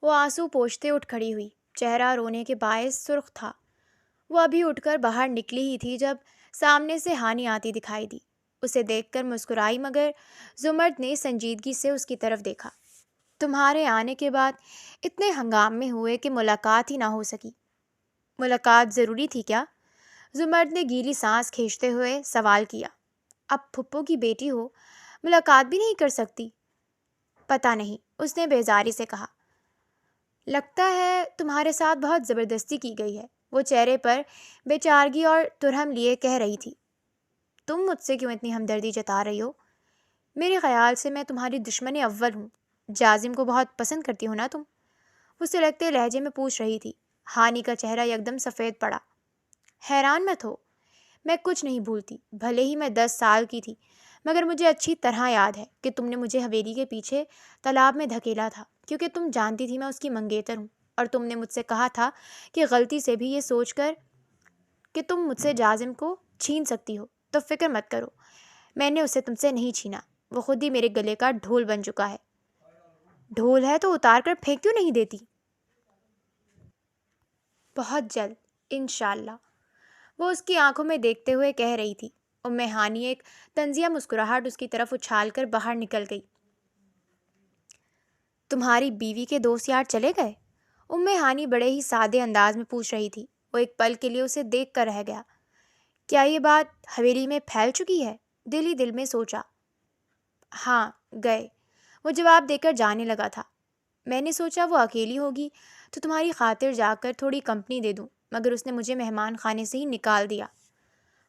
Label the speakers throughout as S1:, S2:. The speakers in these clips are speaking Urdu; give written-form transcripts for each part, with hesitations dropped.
S1: وہ آنسو پوچھتے اٹھ کھڑی ہوئی، چہرہ رونے کے باعث سرخ تھا۔ وہ ابھی اٹھ کر باہر نکلی ہی تھی جب سامنے سے ہانی آتی دکھائی دی۔ اسے دیکھ کر مسکرائی مگر زمرد نے سنجیدگی سے اس کی طرف دیکھا۔ تمہارے آنے کے بعد اتنے ہنگامے ہوئے کہ ملاقات ہی نہ ہو سکی۔ ملاقات ضروری تھی کیا؟ زمرد نے گیلی سانس کھینچتے ہوئے سوال کیا۔ اب پھپھو کی بیٹی ہو، ملاقات بھی نہیں کر سکتی؟ پتہ نہیں، اس نے بیزاری سے کہا۔ لگتا ہے تمہارے ساتھ بہت زبردستی کی گئی ہے، وہ چہرے پر بے چارگی اور ترہم لیے کہہ رہی تھی۔ تم مجھ سے کیوں اتنی ہمدردی جتا رہی ہو؟ میرے خیال سے میں تمہاری دشمن اول ہوں۔ جازم کو بہت پسند کرتی ہو نا تم؟ وہ سلگتے لہجے میں پوچھ رہی تھی۔ ہانی کا چہرہ یکدم سفید پڑا۔ حیران مت ہو، میں کچھ نہیں بھولتی، بھلے ہی میں 10 سال کی تھی، مگر مجھے اچھی طرح یاد ہے کہ تم نے مجھے حویلی کے پیچھے تالاب میں دھکیلا تھا، کیونکہ تم جانتی تھی میں اس کی منگیتر ہوں، اور تم نے مجھ سے کہا تھا کہ غلطی سے بھی یہ سوچ کر کہ تم مجھ سے جازم کو چھین سکتی ہو تو فکر مت کرو، میں نے اسے تم سے نہیں چھینا، وہ خود ہی میرے گلے کا ڈھول بن چکا ہے۔ ڈھول ہے تو اتار کر پھینک کیوں نہیں دیتی؟ بہت جلد، انشاءاللہ، وہ اس کی آنکھوں میں دیکھتے ہوئے کہہ رہی تھی۔ ہانی ایک طنزیہ مسکراہٹ اس کی طرف اچھال کر باہر نکل گئی۔ تمہاری بیوی کے دوست یار چلے گئے؟ ہانی بڑے ہی سادے انداز میں پوچھ رہی تھی۔ وہ ایک پل کے لیے اسے دیکھ کر رہ گیا۔ کیا یہ بات حویلی میں پھیل چکی ہے؟ دل ہی دل میں سوچا۔ ہاں، گئے، وہ جواب دے کر جانے لگا تھا۔ میں نے سوچا وہ اکیلی ہوگی تو تمہاری خاطر جا کر تھوڑی کمپنی دے دوں، مگر اس نے مجھے مہمان خانے سے ہی نکال دیا۔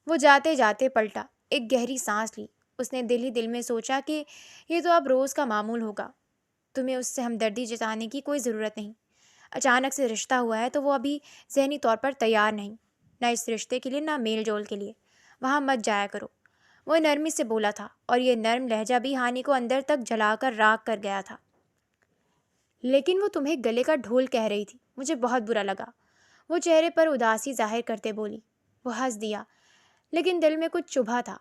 S1: وہ جاتے جاتے پلٹا، ایک گہری سانس لی۔ اس نے دل ہی دل میں سوچا کہ یہ تو اب روز کا معمول ہوگا۔ تمہیں اس سے ہمدردی جتانے کی کوئی ضرورت نہیں۔ اچانک سے رشتہ ہوا ہے تو وہ ابھی ذہنی طور پر تیار نہیں، نہ اس رشتے کے لیے نہ میل جول کے لیے۔ وہاں مت جایا کرو، وہ نرمی سے بولا تھا، اور یہ نرم لہجہ بھی ہانی کو اندر تک جلا کر راکھ کر گیا تھا۔ لیکن وہ تمہیں گلے کا ڈھول کہہ رہی تھی، مجھے بہت برا لگا، وہ چہرے پر اداسی ظاہر کرتے بولی۔ وہ ہنس دیا، لیکن دل میں کچھ چبھا تھا۔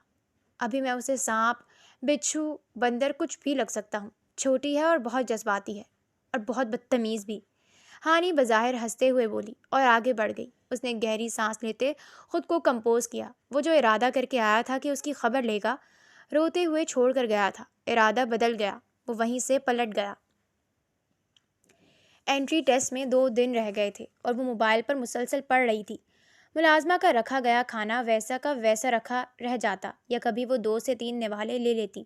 S1: ابھی میں اسے سانپ، بچھو، بندر کچھ بھی لگ سکتا ہوں۔ چھوٹی ہے اور بہت جذباتی ہے، اور بہت بدتمیز بھی۔ ہانی بظاہر ہنستے ہوئے بولی اور آگے بڑھ گئی۔ اس نے گہری سانس لیتے خود کو کمپوز کیا۔ وہ جو ارادہ کر کے آیا تھا کہ اس کی خبر لے گا، روتے ہوئے چھوڑ کر گیا تھا، ارادہ بدل گیا، وہ وہیں سے پلٹ گیا۔ انٹری ٹیسٹ میں 2 دن رہ گئے تھے اور وہ موبائل پر مسلسل پڑھ رہی تھی۔ ملازمہ کا رکھا گیا کھانا ویسا کا ویسا رکھا رہ جاتا، یا کبھی وہ 2 سے 3 نوالے لے لیتی۔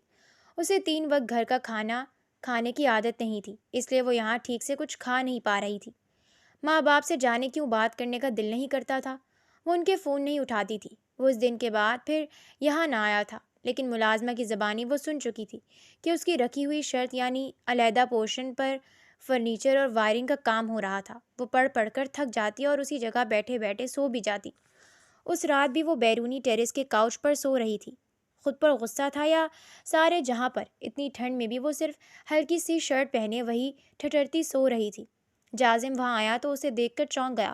S1: اسے 3 وقت گھر کا کھانا کھانے کی عادت نہیں تھی، اس لیے وہ یہاں ٹھیک سے کچھ کھا نہیں پا رہی تھی۔ ماں باپ سے جانے کیوں بات کرنے کا دل نہیں کرتا تھا، وہ ان کے فون نہیں اٹھاتی تھی۔ وہ اس دن کے بعد پھر یہاں نہ آیا تھا، لیکن ملازمہ کی زبانی وہ سن چکی تھی کہ اس کی رکھی ہوئی شرط یعنی علیحدہ پورشن پر فرنیچر اور وائرنگ کا کام ہو رہا تھا۔ وہ پڑھ پڑھ کر تھک جاتی اور اسی جگہ بیٹھے بیٹھے سو بھی جاتی۔ اس رات بھی وہ بیرونی ٹیرس کے کاؤچ پر سو رہی تھی۔ خود پر غصہ تھا یا سارے جہاں پر؟ اتنی ٹھنڈ میں بھی وہ صرف ہلکی سی شرٹ پہنے وہی ٹھٹرتی سو رہی تھی۔ جازم وہاں آیا تو اسے دیکھ کر چونک گیا۔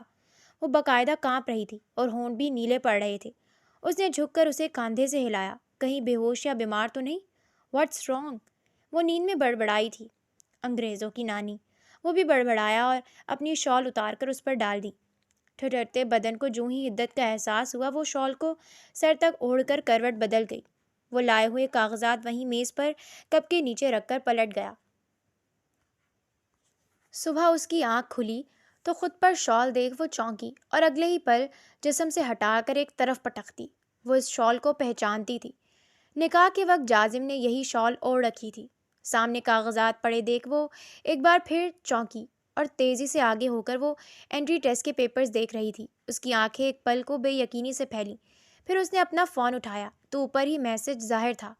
S1: وہ باقاعدہ کانپ رہی تھی اور ہونٹ بھی نیلے پڑ رہے تھے۔ اس نے جھک کر اسے کاندھے سے ہلایا۔ کہیں بے ہوش یا بیمار تو نہیں؟ What's wrong? وہ نیند میں بڑبڑائی تھی۔ انگریزوں کی نانی، وہ بھی بڑبڑایا اور اپنی شال اتار کر اس پر ڈال دی۔ ٹھٹرتے بدن کو جوں ہی حدت کا احساس ہوا، وہ شال کو سر تک اوڑھ کر کروٹ بدل گئی۔ وہ لائے ہوئے کاغذات وہیں میز پر کپ کے نیچے رکھ کر پلٹ گیا۔ صبح اس کی آنکھ کھلی تو خود پر شال دیکھ وہ چونکی اور اگلے ہی پل جسم سے ہٹا کر ایک طرف پٹک دی۔ وہ اس شال کو پہچانتی تھی، نکاح کے وقت جازم نے یہی شال اوڑھ رکھی تھی۔ سامنے کاغذات پڑے دیکھ وہ ایک بار پھر چونکی اور تیزی سے آگے ہو کر وہ انٹری ٹیسٹ کے پیپرز دیکھ رہی تھی۔ اس کی آنکھیں ایک پل کو بے یقینی سے پھیلیں، پھر اس نے اپنا فون اٹھایا تو اوپر ہی میسج ظاہر تھا۔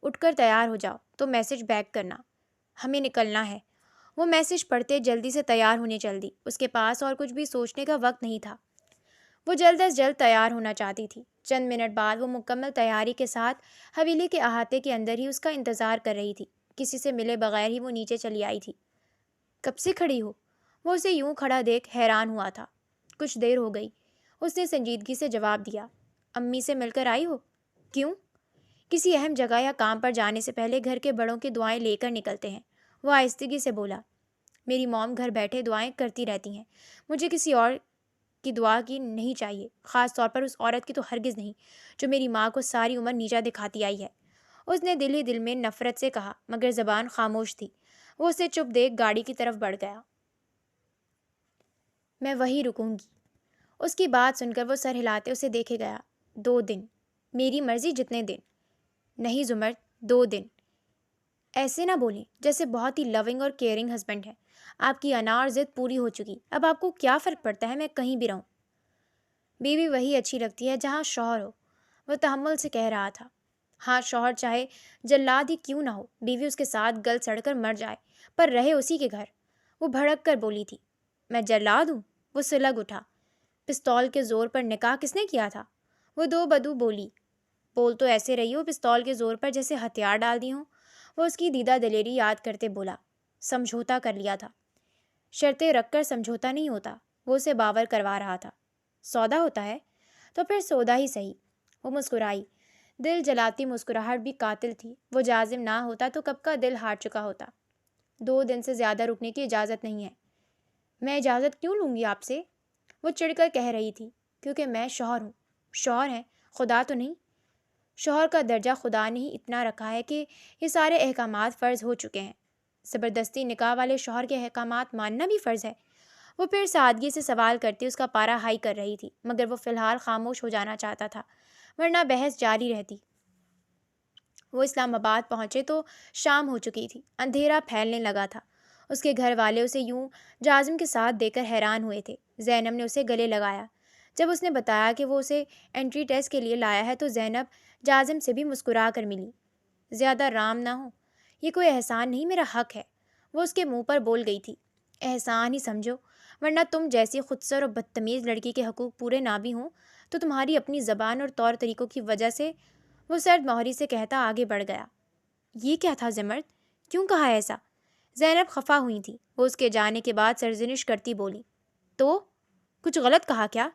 S1: اٹھ کر تیار ہو جاؤ تو میسج بیک کرنا، ہمیں نکلنا ہے۔ وہ میسج پڑھتے جلدی سے تیار ہونے چل دی۔ اس کے پاس اور کچھ بھی سوچنے کا وقت نہیں تھا، وہ جلد از جلد تیار ہونا چاہتی تھی۔ چند منٹ بعد وہ مکمل تیاری کے ساتھ حویلی کے احاطے کے اندر ہی اس کا انتظار کر رہی تھی۔ کسی سے ملے بغیر ہی وہ نیچے چلی آئی تھی۔ کب سے کھڑی ہو؟ وہ اسے یوں کھڑا دیکھ حیران ہوا تھا۔ کچھ دیر ہو گئی، اس نے سنجیدگی سے جواب دیا۔ امی سے مل کر آئی ہو؟ کیوں؟ کسی اہم جگہ یا کام پر جانے سے پہلے گھر کے بڑوں کی دعائیں لے کر نکلتے ہیں، وہ آہستگی سے بولا۔ میری موم گھر بیٹھے دعائیں کرتی رہتی ہیں، مجھے کسی اور کی دعا کی نہیں چاہیے، خاص طور پر اس عورت کی تو ہرگز نہیں جو میری ماں کو ساری عمر نیچا دکھاتی آئی ہے۔ اس نے دل ہی دل میں نفرت سے کہا، مگر زبان خاموش تھی۔ وہ اسے چپ دیکھ گاڑی کی طرف بڑھ گیا۔ میں وہیں رکوں گی۔ اس کی بات سن کر وہ سر ہلاتے اسے دیکھے گیا۔ 2 دن؟ میری مرضی جتنے دن۔ نہیں زمرد، 2 دن۔ ایسے نہ بولیں جیسے بہت ہی لونگ اور کیئرنگ ہسبینڈ ہے۔ آپ کی انا اور ضد پوری ہو چکی، اب آپ کو کیا فرق پڑتا ہے میں کہیں بھی رہوں؟ بیوی وہی اچھی لگتی ہے جہاں شوہر ہو، وہ تحمل سے کہہ رہا تھا۔ ہاں، شوہر چاہے جلاد ہی کیوں نہ ہو، بیوی اس کے ساتھ گل سڑ کر مر جائے پر رہے اسی کے گھر۔ وہ بھڑک کر بولی تھی۔ میں جلاد ہوں؟ وہ سلگ اٹھا۔ پستول کے زور پر نکاح کس نے کیا تھا؟ وہ دو بدو بولی۔ بول تو ایسے رہی ہو پستول کے زور پر جیسے ہتھیار ڈال دی ہوں۔ وہ اس کی دیدہ دلیری یاد کرتے بولا۔ سمجھوتا کر لیا تھا۔ شرطیں رکھ کر سمجھوتا نہیں ہوتا، وہ اسے باور کروا رہا تھا۔ سودا ہوتا ہے تو پھر سودا ہی صحیح۔ وہ مسکرائی۔ دل جلاتی مسکراہٹ بھی قاتل تھی۔ وہ جازم نہ ہوتا تو کب کا دل ہار چکا ہوتا۔ 2 دن سے زیادہ رکنے کی اجازت نہیں ہے۔ میں اجازت کیوں لوں گی آپ سے؟ وہ چڑھ کر کہہ رہی تھی۔ کیونکہ میں شوہر ہوں۔ شوہر ہیں، خدا تو نہیں؟ شوہر کا درجہ خدا نے ہی اتنا رکھا ہے کہ یہ سارے احکامات فرض ہو چکے ہیں۔ زبردستی نکاح والے شوہر کے احکامات ماننا بھی فرض ہے؟ وہ پھر سادگی سے سوال کرتی اس کا پارا ہائی کر رہی تھی، مگر وہ فی الحال خاموش ہو جانا چاہتا تھا، ورنہ بحث جاری رہتی۔ وہ اسلام آباد پہنچے تو شام ہو چکی تھی، اندھیرا پھیلنے لگا تھا۔ اس کے گھر والے اسے یوں جازم کے ساتھ دیکھ کر حیران ہوئے تھے۔ زینب نے اسے گلے لگایا۔ جب اس نے بتایا کہ وہ اسے انٹری ٹیسٹ کے لیے لایا ہے تو زینب جازم سے بھی مسکرا کر ملی۔ زیادہ رام نہ ہو، یہ کوئی احسان نہیں، میرا حق ہے، وہ اس کے منہ پر بول گئی تھی۔ احسان ہی سمجھو، ورنہ تم جیسی خودسر اور بدتمیز لڑکی کے حقوق پورے نہ بھی ہوں تو تمہاری اپنی زبان اور طور طریقوں کی وجہ سے۔ وہ سرد مہری سے کہتا آگے بڑھ گیا۔ یہ کیا تھا زمرد؟ کیوں کہا ایسا؟ زینب خفا ہوئی تھی۔ وہ اس کے جانے کے بعد سرزنش کرتی بولی۔ تو کچھ غلط کہا کیا؟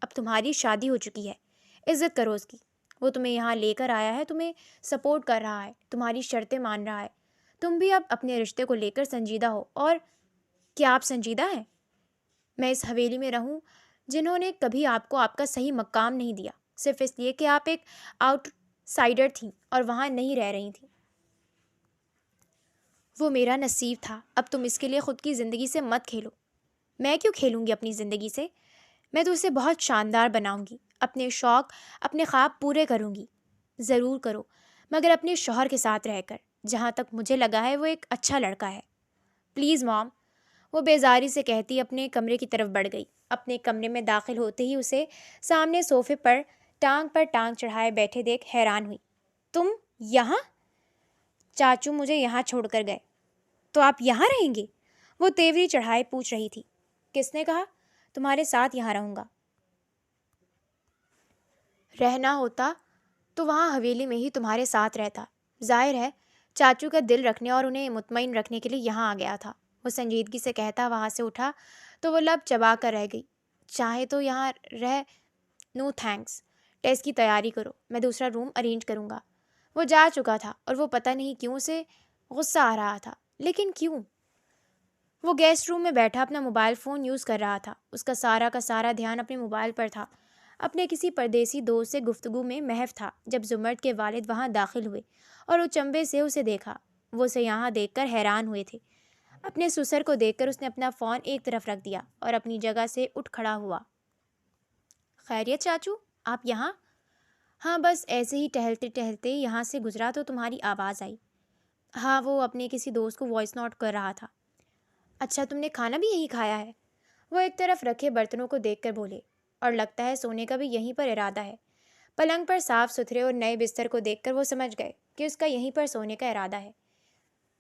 S1: اب تمہاری شادی ہو چکی ہے، عزت کرو اس کی۔ وہ تمہیں یہاں لے کر آیا ہے، تمہیں سپورٹ کر رہا ہے، تمہاری شرطیں مان رہا ہے۔ تم بھی اب اپنے رشتے کو لے کر سنجیدہ ہو۔ اور کیا آپ سنجیدہ ہیں؟ میں اس حویلی میں رہوں جنہوں نے کبھی آپ کو آپ کا صحیح مقام نہیں دیا، صرف اس لیے کہ آپ ایک آؤٹ سائڈر تھیں اور وہاں نہیں رہ رہی تھیں۔ وہ میرا نصیب تھا، اب تم اس کے لیے خود کی زندگی سے مت کھیلو۔ میں کیوں کھیلوں گی اپنی زندگی سے؟ میں تو اسے بہت شاندار بناؤں گی، اپنے شوق، اپنے خواب پورے کروں گی۔ ضرور کرو، مگر اپنے شوہر کے ساتھ رہ کر۔ جہاں تک مجھے لگا ہے وہ ایک اچھا لڑکا ہے۔ پلیز مام، وہ بیزاری سے کہتی اپنے کمرے کی طرف بڑھ گئی۔ اپنے کمرے میں داخل ہوتے ہی اسے سامنے صوفے پر ٹانگ چڑھائے بیٹھے دیکھ حیران ہوئی۔ تم یہاں؟ چاچو مجھے یہاں چھوڑ کر گئے۔ تو آپ یہاں رہیں گے؟ وہ تیوری چڑھائے پوچھ رہی تھی۔ کس نے کہا؟ تمہارے ساتھ یہاں رہوں گا۔ رہنا ہوتا تو وہاں حویلی میں ہی تمہارے ساتھ رہتا۔ ظاہر ہے چاچو کا دل رکھنے اور انہیں مطمئن رکھنے کے لیے یہاں آ گیا تھا۔ وہ سنجیدگی سے کہتا وہاں سے اٹھا تو وہ لب چبا کر رہ گئی۔ چاہے تو یہاں رہ، نو تھینکس، ٹیسٹ کی تیاری کرو، میں دوسرا روم ارینج کروں گا۔ وہ جا چکا تھا اور وہ پتہ نہیں کیوں اسے غصہ آ رہا تھا، لیکن کیوں؟ وہ گیسٹ روم میں بیٹھا اپنا موبائل فون یوز کر رہا تھا۔ اس کا سارا دھیان اپنے موبائل پر تھا، اپنے کسی پردیسی دوست سے گفتگو میں محو تھا، جب زمرد کے والد وہاں داخل ہوئے اور اچنبھے سے اسے دیکھا۔ وہ اسے یہاں دیکھ کر حیران ہوئے تھے۔ اپنے سسر کو دیکھ کر اس نے اپنا فون ایک طرف رکھ دیا اور اپنی جگہ سے اٹھ کھڑا ہوا۔ خیریت چاچو، آپ یہاں؟ ہاں، بس ایسے ہی ٹہلتے ٹہلتے یہاں سے گزرا تو تمہاری آواز آئی۔ ہاں، وہ اپنے کسی دوست کو وائس نوٹ کر رہا تھا۔ اچھا، تم نے کھانا بھی یہیں کھایا ہے؟ وہ ایک طرف رکھے برتنوں کو دیکھ کر بولے۔ اور لگتا ہے سونے کا بھی یہیں پر ارادہ ہے۔ پلنگ پر صاف ستھرے اور نئے بستر کو دیکھ کر وہ سمجھ گئے کہ اس کا یہیں پر سونے کا ارادہ ہے۔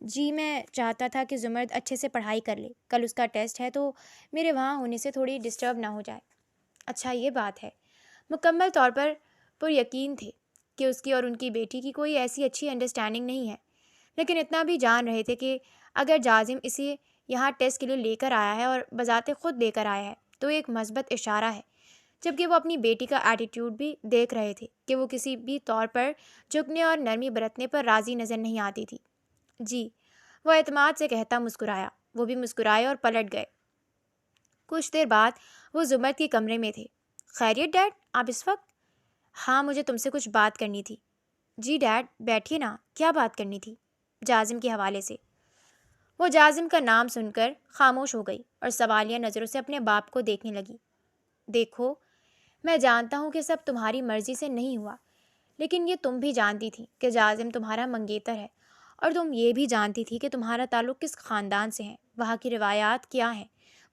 S1: جی، میں چاہتا تھا کہ زمرد اچھے سے پڑھائی کر لے، کل اس کا ٹیسٹ ہے تو میرے وہاں ہونے سے تھوڑی ڈسٹرب نہ ہو جائے۔ اچھا، یہ بات ہے۔ مکمل طور پر یقین تھے کہ اس کی اور ان کی بیٹی کی کوئی ایسی اچھی انڈرسٹینڈنگ نہیں ہے، لیکن اتنا بھی جان رہے تھے کہ اگر جازم اسے یہاں ٹیسٹ کے لیے لے کر آیا ہے اور بذات خود لے کر آیا ہے تو ایک مثبت اشارہ ہے، جبکہ وہ اپنی بیٹی کا ایٹیٹیوڈ بھی دیکھ رہے تھے کہ وہ کسی بھی طور پر جھکنے اور نرمی برتنے پر راضی نظر نہیں آتی تھی۔ جی، وہ اعتماد سے کہتا مسکرایا۔ وہ بھی مسکرائے اور پلٹ گئے۔ کچھ دیر بعد وہ زمرد کے کمرے میں تھے۔ خیریت ڈیڈ، آپ اس وقت؟ ہاں، مجھے تم سے کچھ بات کرنی تھی۔ جی ڈیڈ، بیٹھیے نا، کیا بات کرنی تھی؟ جازم کے حوالے سے۔ وہ جازم کا نام سن کر خاموش ہو گئی اور سوالیہ نظروں سے اپنے باپ کو دیکھنے لگی۔ دیکھو، میں جانتا ہوں کہ سب تمہاری مرضی سے نہیں ہوا، لیکن یہ تم بھی جانتی تھی کہ جازم تمہارا منگیتر ہے، اور تم یہ بھی جانتی تھی کہ تمہارا تعلق کس خاندان سے ہے، وہاں کی روایات کیا ہیں،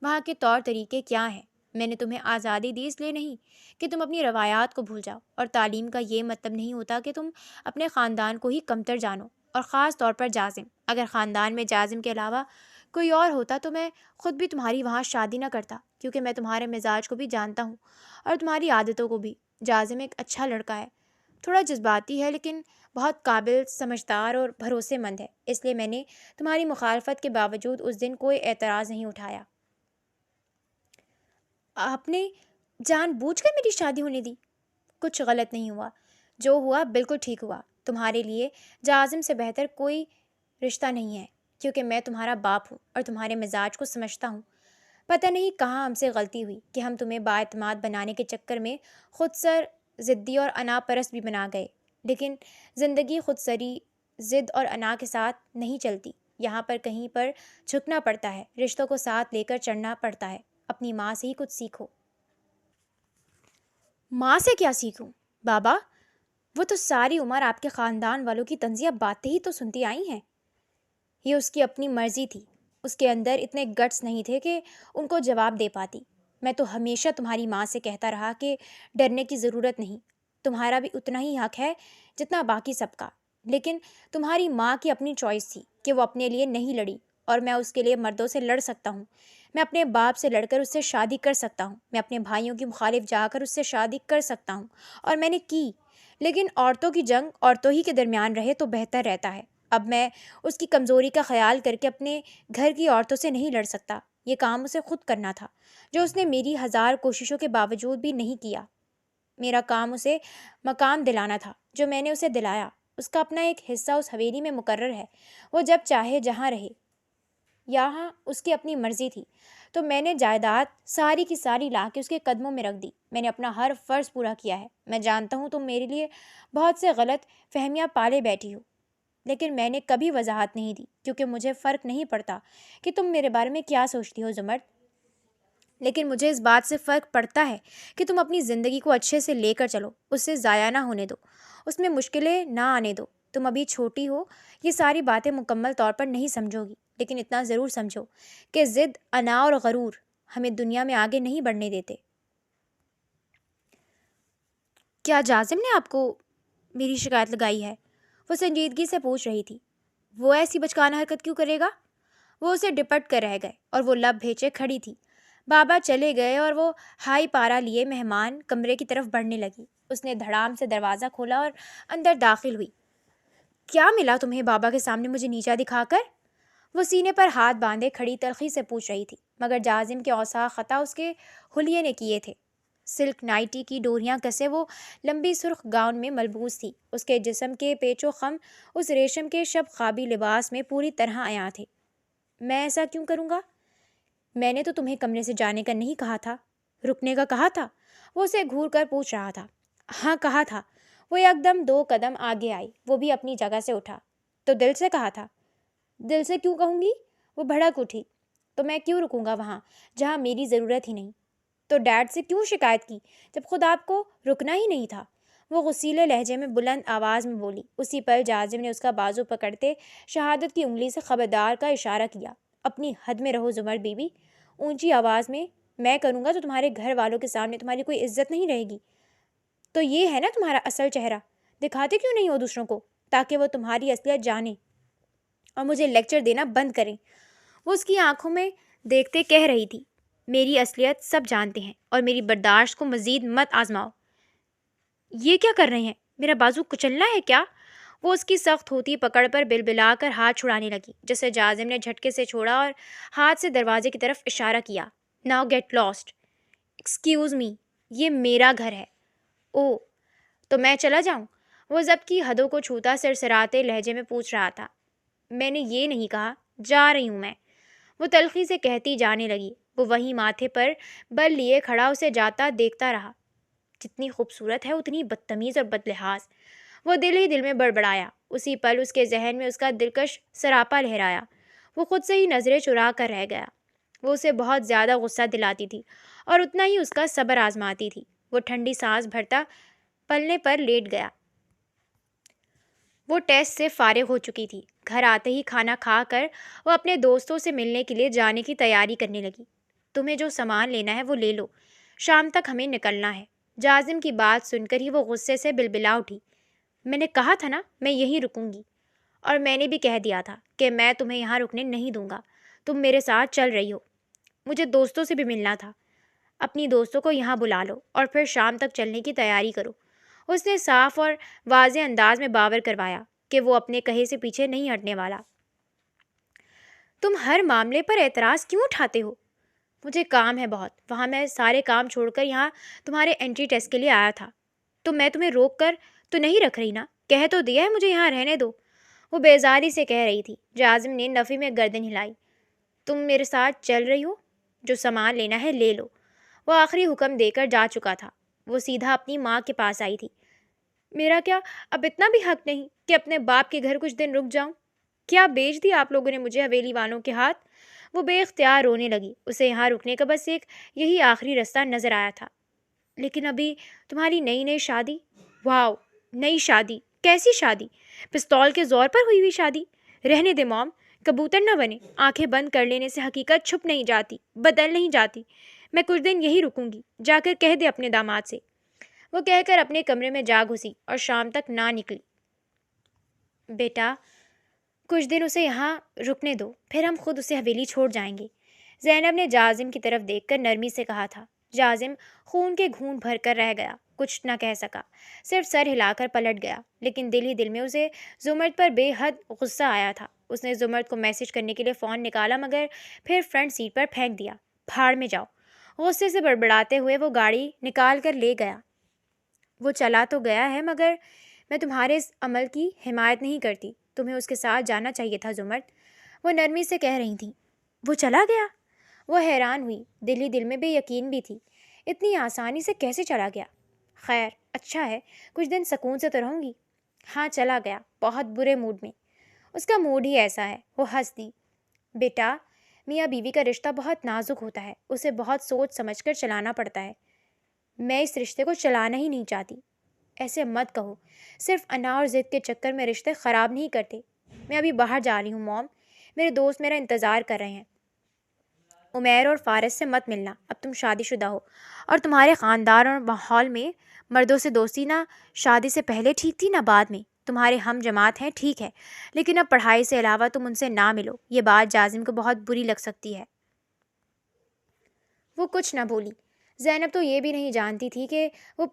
S1: وہاں کے طور طریقے کیا ہیں۔ میں نے تمہیں آزادی دی اس لیے نہیں کہ تم اپنی روایات کو بھول جاؤ، اور تعلیم کا یہ مطلب نہیں ہوتا کہ تم اپنے خاندان کو ہی کمتر جانو، اور خاص طور پر جازم۔ اگر خاندان میں جازم کے علاوہ کوئی اور ہوتا تو میں خود بھی تمہاری وہاں شادی نہ کرتا، کیونکہ میں تمہارے مزاج کو بھی جانتا ہوں اور تمہاری عادتوں کو بھی۔ جازم ایک اچھا لڑکا ہے، تھوڑا جذباتی ہے، لیکن بہت قابل، سمجھدار اور بھروسے مند ہے، اس لیے میں نے تمہاری مخالفت کے باوجود اس دن کوئی اعتراض نہیں اٹھایا۔ آپ نے جان بوجھ کر میری شادی ہونے دی؟ کچھ غلط نہیں ہوا، جو ہوا بالکل ٹھیک ہوا۔ تمہارے لیے جازم سے بہتر کوئی رشتہ نہیں ہے، کیونکہ میں تمہارا باپ ہوں اور تمہارے مزاج کو سمجھتا ہوں۔ پتہ نہیں کہاں ہم سے غلطی ہوئی کہ ہم تمہیں بااعتماد بنانے کے چکر میں خود سر، ضدی اور انا پرست بھی بنا گئے، لیکن زندگی خود سری، ضد اور انا کے ساتھ نہیں چلتی۔ یہاں پر کہیں پر جھکنا پڑتا ہے، رشتوں کو ساتھ لے کر چڑھنا پڑتا ہے۔ اپنی ماں سے ہی کچھ سیکھو۔ ماں سے کیا سیکھوں بابا؟ وہ تو ساری عمر آپ کے خاندان والوں کی طنزیہ باتیں ہی تو سنتی آئی ہیں۔ یہ اس کی اپنی مرضی تھی، اس کے اندر اتنے گٹس نہیں تھے کہ ان کو جواب دے پاتی۔ میں تو ہمیشہ تمہاری ماں سے کہتا رہا کہ ڈرنے کی ضرورت نہیں، تمہارا بھی اتنا ہی حق ہے جتنا باقی سب کا۔ لیکن تمہاری ماں کی اپنی چوائس تھی کہ وہ اپنے لیے نہیں لڑی، اور میں اس کے لیے مردوں سے لڑ سکتا ہوں۔ میں اپنے باپ سے لڑ کر اس سے شادی کر سکتا ہوں، میں اپنے بھائیوں کی مخالف جا کر اس سے شادی کر سکتا ہوں، اور میں نے کی۔ لیکن عورتوں کی جنگ عورتوں ہی کے درمیان رہے تو بہتر رہتا ہے۔ اب میں اس کی کمزوری کا خیال کر کے اپنے گھر کی عورتوں سے نہیں لڑ سکتا۔ یہ کام اسے خود کرنا تھا، جو اس نے میری 1000 کوششوں کے باوجود بھی نہیں کیا۔ میرا کام اسے مقام دلانا تھا جو میں نے اسے دلایا۔ اس کا اپنا ایک حصہ اس حویلی میں مقرر ہے، وہ جب چاہے جہاں رہے۔ یہاں اس کی اپنی مرضی تھی، تو میں نے جائیداد ساری کی ساری لا کے اس کے قدموں میں رکھ دی۔ میں نے اپنا ہر فرض پورا کیا ہے۔ میں جانتا ہوں تم میرے لیے بہت سے غلط فہمیاں پالے بیٹھی ہو، لیکن میں نے کبھی وضاحت نہیں دی، کیونکہ مجھے فرق نہیں پڑتا کہ تم میرے بارے میں کیا سوچتی ہو زمرد، لیکن مجھے اس بات سے فرق پڑتا ہے کہ تم اپنی زندگی کو اچھے سے لے کر چلو، اس سے ضائع نہ ہونے دو، اس میں مشکلیں نہ آنے دو۔ تم ابھی چھوٹی ہو، یہ ساری باتیں مکمل طور پر نہیں سمجھو گی، لیکن اتنا ضرور سمجھو کہ ضد، انا اور غرور ہمیں دنیا میں آگے نہیں بڑھنے دیتے۔ کیا جازم نے آپ کو میری شکایت لگائی ہے؟ وہ سنجیدگی سے پوچھ رہی تھی۔ وہ ایسی بچکانہ حرکت کیوں کرے گا؟ وہ اسے ڈپٹ کر رہ گئے اور وہ لب بھیجے کھڑی تھی۔ بابا چلے گئے اور وہ ہائی پارا لیے مہمان کمرے کی طرف بڑھنے لگی۔ اس نے دھڑام سے دروازہ کھولا اور اندر داخل ہوئی۔ کیا ملا تمہیں بابا کے سامنے مجھے نیچا دکھا کر؟ وہ سینے پر ہاتھ باندھے کھڑی تلخی سے پوچھ رہی تھی، مگر جازم کے اوساخ خطا اس کے حلیے نے کیے تھے۔ سلک نائٹی کی ڈوریاں کسے وہ لمبی سرخ گاؤن میں ملبوس تھی۔ اس کے جسم کے پیچ و خم اس ریشم کے شب خوابی لباس میں پوری طرح عیاں تھے۔ میں ایسا کیوں کروں گا؟ میں نے تو تمہیں کمرے سے جانے کا نہیں کہا تھا، رکنے کا کہا تھا؟ وہ اسے گھور کر پوچھ رہا تھا۔ ہاں کہا تھا۔ وہ ایک دم 2 قدم آگے آئی، وہ بھی اپنی جگہ سے اٹھا۔ تو دل سے کہا تھا؟ دل سے کیوں کہوں گی؟ وہ بھڑک اٹھی۔ تو میں کیوں رکوں گا وہاں جہاں میری ضرورت ہی نہیں؟ تو ڈیڈ سے کیوں شکایت کی جب خود آپ کو رکنا ہی نہیں تھا؟ وہ غصیلے لہجے میں بلند آواز میں بولی۔ اسی پل جازم نے اس کا بازو پکڑتے شہادت کی انگلی سے خبردار کا اشارہ کیا۔ اپنی حد میں رہو زمرد بی بی، اونچی آواز میں کروں گا تو تمہارے گھر والوں کے سامنے تمہاری کوئی عزت نہیں رہے گی۔ تو یہ ہے نا تمہارا اصل چہرہ؟ دکھاتے کیوں نہیں ہو دوسروں کو تاکہ وہ تمہاری اصلیت جانیں اور مجھے لیکچر دینا بند کریں؟ وہ اس کی آنکھوں میں دیکھتے کہہ رہی تھی، میری اصلیت سب جانتے ہیں اور میری برداشت کو مزید مت آزماؤ۔ یہ کیا کر رہے ہیں؟ میرا بازو کچلنا ہے کیا؟ وہ اس کی سخت ہوتی پکڑ پر بلبلا کر ہاتھ چھڑانے لگی، جسے جازم نے جھٹکے سے چھوڑا اور ہاتھ سے دروازے کی طرف اشارہ کیا۔ Now get lost. Excuse me, یہ میرا گھر ہے۔ او، تو میں چلا جاؤں؟ وہ ضبط کی حدوں کو چھوتا سرسراتے لہجے میں پوچھ رہا تھا۔ میں نے یہ نہیں کہا، جا رہی ہوں میں، وہ تلخی سے کہتی جانے لگی۔ وہ وہیں ماتھے پر بل لیے کھڑا اسے جاتا دیکھتا رہا۔ جتنی خوبصورت ہے اتنی بدتمیز اور بدلحاظ، وہ دل ہی دل میں بڑبڑایا۔ اسی پل اس کے ذہن میں اس کا دلکش سراپا لہرایا۔ وہ خود سے ہی نظریں چرا کر رہ گیا۔ وہ اسے بہت زیادہ غصہ دلاتی تھی اور اتنا ہی اس کا صبر آزماتی تھی۔ وہ ٹھنڈی سانس بھرتا پلنے پر لیٹ گیا۔ وہ ٹیسٹ سے فارغ ہو چکی تھی۔ گھر آتے ہی کھانا کھا کر وہ اپنے دوستوں سے ملنے کے لیے جانے کی تیاری کرنے لگی۔ تمہیں جو سامان لینا ہے وہ لے لو، شام تک ہمیں نکلنا ہے۔ جازم کی بات سن کر ہی وہ غصے سے بلبلا اٹھی۔ میں نے کہا تھا نا میں یہیں رکوں گی، اور میں نے بھی کہہ دیا تھا کہ میں تمہیں یہاں رکنے نہیں دوں گا۔ تم میرے ساتھ چل رہی ہو، مجھے دوستوں سے بھی ملنا تھا۔ اپنی دوستوں کو یہاں بلا لو اور پھر شام تک چلنے کی تیاری کرو۔ اس نے صاف اور واضح انداز میں باور کروایا کہ وہ اپنے کہے سے پیچھے نہیں ہٹنے والا۔ تم ہر معاملے پر اعتراض کیوں اٹھاتے ہو؟ مجھے کام ہے بہت، وہاں میں سارے کام چھوڑ کر یہاں تمہارے انٹری ٹیسٹ کے لیے آیا تھا۔ تو میں تمہیں روک کر تو نہیں رکھ رہی نا، کہہ تو دیا ہے مجھے یہاں رہنے دو، وہ بیزاری سے کہہ رہی تھی۔ جازم نے نفی میں گردن ہلائی۔ تم میرے ساتھ چل رہی ہو، جو سامان لینا ہے لے لو۔ وہ آخری حکم دے کر جا چکا تھا۔ وہ سیدھا اپنی ماں کے پاس آئی تھی۔ میرا کیا اب اتنا بھی حق نہیں کہ اپنے باپ کے گھر کچھ دن رک جاؤں؟ کیا بیچ دی آپ لوگوں نے مجھے حویلی والوں کے ہاتھ؟ وہ بے اختیار رونے لگی۔ اسے یہاں رکنے کا بس ایک یہی آخری رستہ نظر آیا تھا۔ لیکن ابھی تمہاری نئی نئی شادی، واؤ، نئی شادی، کیسی شادی؟ پستول کے زور پر ہوئی ہوئی شادی؟ رہنے دے موم، کبوتر نہ بنے۔ آنکھیں بند کر لینے سے حقیقت چھپ نہیں جاتی، بدل نہیں جاتی۔ میں کچھ دن یہی رکوں گی، جا کر کہہ دے اپنے داماد سے۔ وہ کہہ کر اپنے کمرے میں جا گھسی اور شام تک نہ نکلی۔ بیٹا، کچھ دن اسے یہاں رکنے دو، پھر ہم خود اسے حویلی چھوڑ جائیں گے، زینب نے جازم کی طرف دیکھ کر نرمی سے کہا تھا۔ جازم خون کے گھونٹ بھر کر رہ گیا، کچھ نہ کہہ سکا، صرف سر ہلا کر پلٹ گیا۔ لیکن دل ہی دل میں اسے زمرد پر بے حد غصہ آیا تھا۔ اس نے زمرد کو میسج کرنے کے لیے فون نکالا، مگر پھر فرنٹ سیٹ پر پھینک دیا۔ بھاڑ میں جاؤ، غصے سے بڑبڑاتے ہوئے وہ گاڑی نکال کر لے گیا۔ وہ چلا تو گیا ہے، مگر میں تمہارے اس عمل کی حمایت نہیں کرتی۔ تمہیں اس کے ساتھ جانا چاہیے تھا زمرد، وہ نرمی سے کہہ رہی تھیں۔ وہ چلا گیا؟ وہ حیران ہوئی، دل ہی دل میں بے یقین بھی تھی۔ اتنی آسانی سے کیسے چلا گیا؟ خیر، اچھا ہے، کچھ دن سکون سے تو رہوں گی۔ ہاں، چلا گیا، بہت برے موڈ میں۔ اس کا موڈ ہی ایسا ہے، وہ ہنس دی۔ بیٹا، میاں بیوی کا رشتہ بہت نازک ہوتا ہے، اسے بہت سوچ سمجھ کر چلانا پڑتا ہے۔ میں اس رشتے کو چلانا ہی نہیں چاہتی۔ ایسے مت کہو، صرف انا اور ضد کے چکر میں رشتے خراب نہیں کرتے۔ میں ابھی باہر جا رہی ہوں موم، میرے دوست میرا انتظار کر رہے ہیں۔ عمیر اور فارس سے مت ملنا، اب تم شادی شدہ ہو، اور تمہارے خاندان اور ماحول میں مردوں سے دوستی نہ شادی سے پہلے ٹھیک تھی نہ بعد میں۔ تمہارے ہم جماعت ہیں ٹھیک ہے، لیکن اب پڑھائی سے علاوہ تم ان سے نہ ملو۔ یہ بات جازم کو بہت بری لگ سکتی ہے۔ وہ کچھ نہ بولی۔ زینب تو یہ بھی نہیں جانتی تھی کہ وہ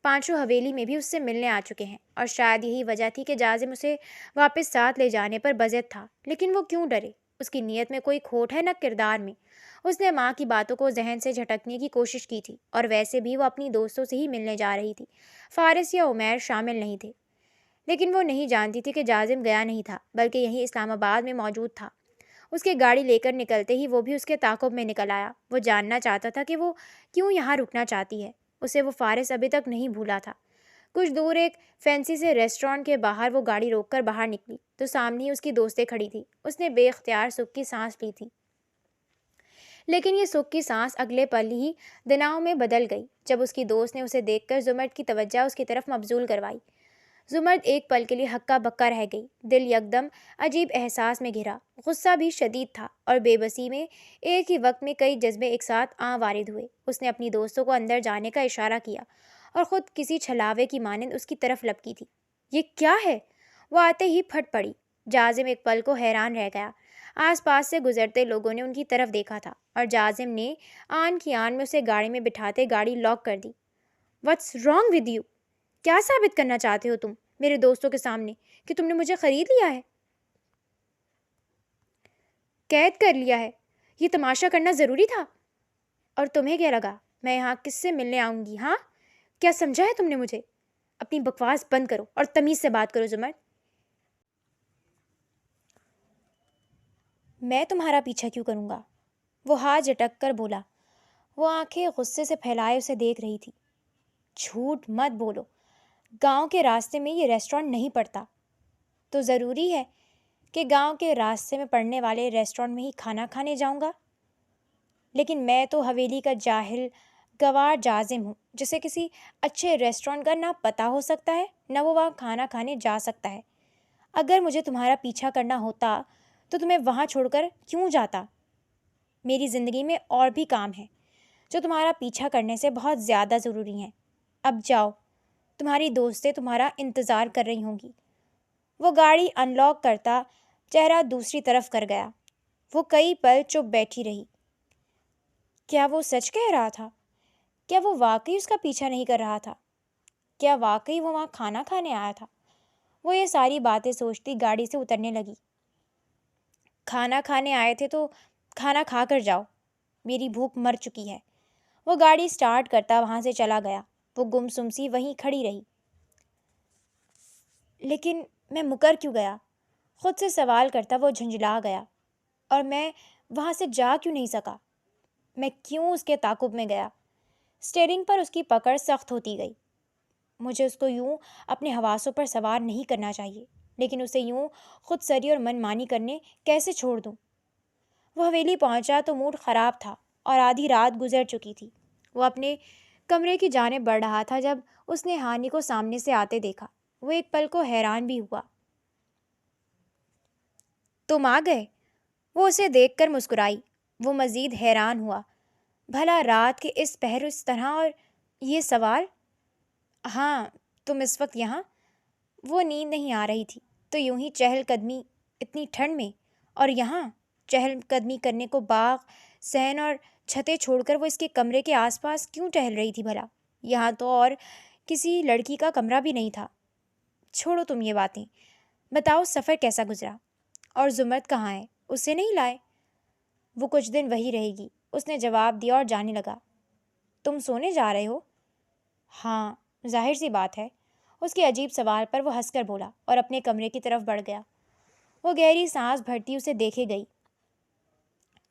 S1: پانچوں حویلی میں بھی اس سے ملنے آ چکے ہیں، اور شاید یہی وجہ تھی کہ جازم اسے واپس ساتھ لے جانے پر بضد تھا۔ لیکن وہ کیوں ڈرے؟ اس کی نیت میں کوئی کھوٹ ہے نہ کردار میں۔ اس نے ماں کی باتوں کو ذہن سے جھٹکنے کی کوشش کی تھی، اور ویسے بھی وہ اپنی دوستوں سے ہی ملنے جا رہی تھی، فارس یا عمیر شامل نہیں تھے۔ لیکن وہ نہیں جانتی تھی کہ جازم گیا نہیں تھا، بلکہ یہیں اسلام آباد میں موجود تھا۔ اس کے گاڑی لے کر نکلتے ہی وہ بھی اس کے تعاقب میں نکل آیا۔ وہ جاننا چاہتا تھا کہ وہ کیوں یہاں رکنا چاہتی ہے۔ اسے وہ فارس ابھی تک نہیں بھولا تھا۔ کچھ دور ایک فینسی سے ریسٹورانٹ کے باہر وہ گاڑی روک کر باہر نکلی تو سامنے ہی اس کی دوستیں کھڑی تھی۔ اس نے بے اختیار سکھ کی سانس لی تھی، لیکن یہ سکھ کی سانس اگلے پل ہی دناؤں میں بدل گئی جب اس کی دوست نے اسے دیکھ کر زمرد کی توجہ اس کی طرف مبذول کروائی۔ زمرد ایک پل کے لیے ہکا بکا رہ گئی، دل یکدم عجیب احساس میں گھرا۔ غصہ بھی شدید تھا اور بے بسی میں ایک ہی وقت میں کئی جذبے ایک ساتھ وارد ہوئے۔ اس نے اپنی دوستوں کو اندر جانے کا اشارہ کیا اور خود کسی چھلاوے کی مانند اس کی طرف لپکی تھی۔ یہ کیا ہے؟ وہ آتے ہی پھٹ پڑی۔ جازم ایک پل کو حیران رہ گیا۔ آس پاس سے گزرتے لوگوں نے ان کی طرف دیکھا تھا، اور جازم نے آن کی آن میں اسے گاڑی میں بٹھاتے گاڑی لاک کر دی۔ What's wrong with you? کیا ثابت کرنا چاہتے ہو تم میرے دوستوں کے سامنے کہ تم نے مجھے خرید لیا ہے، قید کر لیا ہے؟ یہ تماشا کرنا ضروری تھا؟ اور تمہیں کیا لگا میں یہاں کس سے ملنے آؤں گی؟ ہاں، کیا سمجھا ہے تم نے مجھے؟ اپنی بکواس بند کرو اور تمیز سے بات کرو زمرد۔ میں تمہارا پیچھا کیوں کروں گا؟ وہ ہاتھ جھٹک کر بولا۔ وہ آنکھیں غصے سے پھیلائے اسے دیکھ رہی تھی۔ جھوٹ مت بولو، گاؤں کے راستے میں یہ ریسٹورانٹ نہیں پڑتا۔ تو ضروری ہے کہ گاؤں کے راستے میں پڑنے والے ریسٹورانٹ میں ہی کھانا کھانے جاؤں گا؟ لیکن میں تو حویلی کا جاہل گوار جازم ہوں، جسے کسی اچھے ریسٹورانٹ کا نہ پتہ ہو سکتا ہے نہ وہ وہاں کھانا کھانے جا سکتا ہے۔ اگر مجھے تمہارا پیچھا کرنا ہوتا تو تمہیں وہاں چھوڑ کر کیوں جاتا؟ میری زندگی میں اور بھی کام ہیں جو تمہارا پیچھا کرنے سے بہت زیادہ ضروری ہیں۔ اب جاؤ، تمہاری دوستیں تمہارا انتظار کر رہی ہوں گی۔ وہ گاڑی ان لاک کرتا چہرہ دوسری طرف کر گیا۔ وہ کئی پل چپ بیٹھی رہی۔ کیا وہ سچ کہہ رہا تھا؟ کیا وہ واقعی اس کا پیچھا نہیں کر رہا تھا؟ کیا واقعی وہ وہاں کھانا کھانے آیا تھا؟ وہ یہ ساری باتیں سوچتی گاڑی سے اترنے لگی۔ کھانا کھانے آئے تھے تو کھانا کھا کر جاؤ، میری بھوک مر چکی ہے۔ وہ گاڑی سٹارٹ کرتا وہاں سے چلا گیا۔ وہ گمسم سی وہیں کھڑی رہی۔ لیکن میں مکر کیوں گیا؟ خود سے سوال کرتا وہ جھنجھلا گیا۔ اور میں وہاں سے جا کیوں نہیں سکا؟ میں کیوں اس کے تعاقب میں گیا؟ اسٹیئرنگ پر اس کی پکڑ سخت ہوتی گئی۔ مجھے اس کو یوں اپنے حواسوں پر سوار نہیں کرنا چاہیے، لیکن اسے یوں خود سری اور من مانی کرنے کیسے چھوڑ دوں؟ وہ حویلی پہنچا تو موڈ خراب تھا اور آدھی رات گزر چکی تھی۔ وہ اپنے کمرے کی جانب بڑھ رہا تھا جب اس نے ہانی کو سامنے سے آتے دیکھا۔ وہ ایک پل کو حیران بھی ہوا۔ تم آ گئے؟ وہ اسے دیکھ کر مسکرائی۔ وہ مزید حیران ہوا۔ بھلا رات کے اس پہر اس طرح اور یہ سوال؟ ہاں، تم اس وقت یہاں؟ وہ نیند نہیں آ رہی تھی تو یوں ہی چہل قدمی اتنی ٹھنڈ میں، اور یہاں چہل قدمی کرنے کو باغ صحن اور چھتیں چھوڑ کر وہ اس کے کمرے کے آس پاس کیوں ٹہل رہی تھی بھلا؟ یہاں تو اور کسی لڑکی کا کمرہ بھی نہیں تھا۔ چھوڑو تم یہ باتیں، بتاؤ سفر کیسا گزرا؟ اور زمرد کہاں ہے؟ اسے نہیں لائے؟ وہ کچھ دن وہی رہے گی، اس نے جواب دیا اور جانے لگا۔ تم سونے جا رہے ہو؟ ہاں، ظاہر سی بات ہے۔ اس کے عجیب سوال پر وہ ہنس کر بولا اور اپنے کمرے کی طرف بڑھ گیا۔ وہ گہری سانس بھرتی اسے دیکھے گئی۔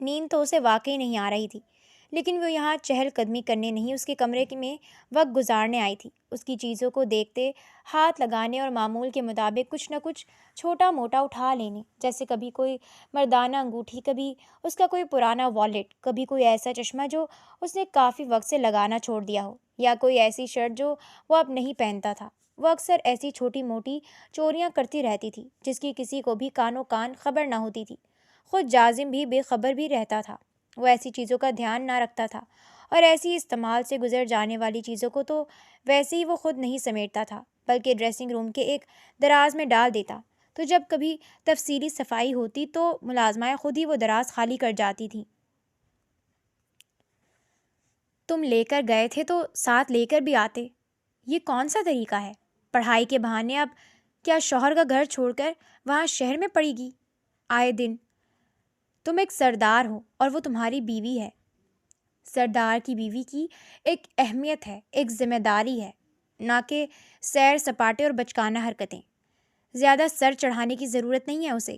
S1: نیند تو اسے واقعی نہیں آ رہی تھی، لیکن وہ یہاں چہل قدمی کرنے نہیں، اس کے کمرے میں وقت گزارنے آئی تھی، اس کی چیزوں کو دیکھتے ہاتھ لگانے اور معمول کے مطابق کچھ نہ کچھ چھوٹا موٹا اٹھا لینے، جیسے کبھی کوئی مردانہ انگوٹھی، کبھی اس کا کوئی پرانا والیٹ، کبھی کوئی ایسا چشمہ جو اس نے کافی وقت سے لگانا چھوڑ دیا ہو، یا کوئی ایسی شرٹ جو وہ اب نہیں پہنتا تھا۔ وہ اکثر ایسی چھوٹی موٹی چوریاں کرتی رہتی تھی جس کی کسی کو بھی کانوں کان خبر نہ ہوتی تھی۔ خود جازم بھی بے خبر بھی رہتا تھا۔ وہ ایسی چیزوں کا دھیان نہ رکھتا تھا، اور ایسی استعمال سے گزر جانے والی چیزوں کو تو ویسے ہی وہ خود نہیں سمیٹتا تھا، بلکہ ڈریسنگ روم کے ایک دراز میں ڈال دیتا، تو جب کبھی تفصیلی صفائی ہوتی تو ملازمائیں خود ہی وہ دراز خالی کر جاتی تھیں۔ تم لے کر گئے تھے تو ساتھ لے کر بھی آتے۔ یہ کون سا طریقہ ہے؟ پڑھائی کے بہانے اب کیا شوہر کا گھر چھوڑ کر وہاں شہر میں پڑے گی؟ آئے دن تم ایک سردار ہو اور وہ تمہاری بیوی ہے۔ سردار کی بیوی کی ایک اہمیت ہے، ایک ذمہ داری ہے، نہ کہ سیر سپاٹے اور بچکانہ حرکتیں۔ زیادہ سر چڑھانے کی ضرورت نہیں ہے اسے۔